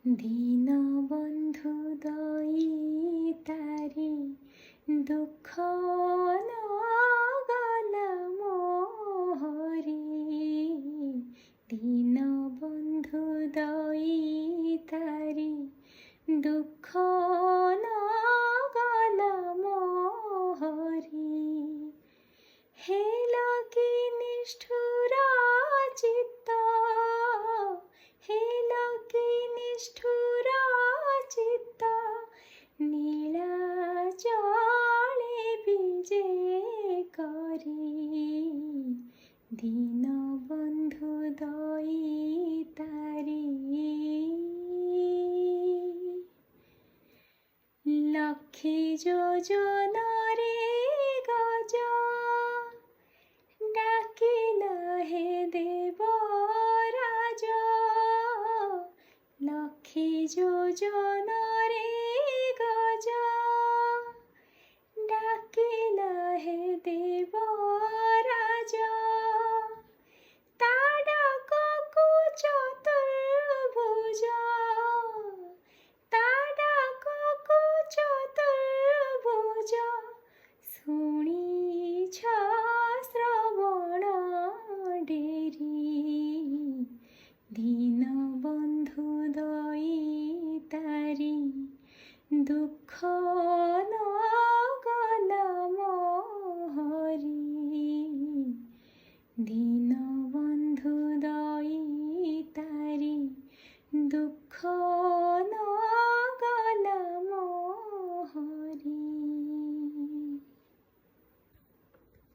দীনবন্ধু দয়িতারি দুঃখ নগল মোহরি। দীনবন্ধু দয়িতারি দুঃখ নগল মোহরি। হেল কি নিষ্ঠুর চিত্ত, হেল কি নিষ্ঠুর চিত্ত, নীলাচলে বিজে করি। দীনবন্ধু দয়িতারি। লক্ষে যোজনারে গজ ডাকিল হে দেবরাজ। লক্ষে যোজনারে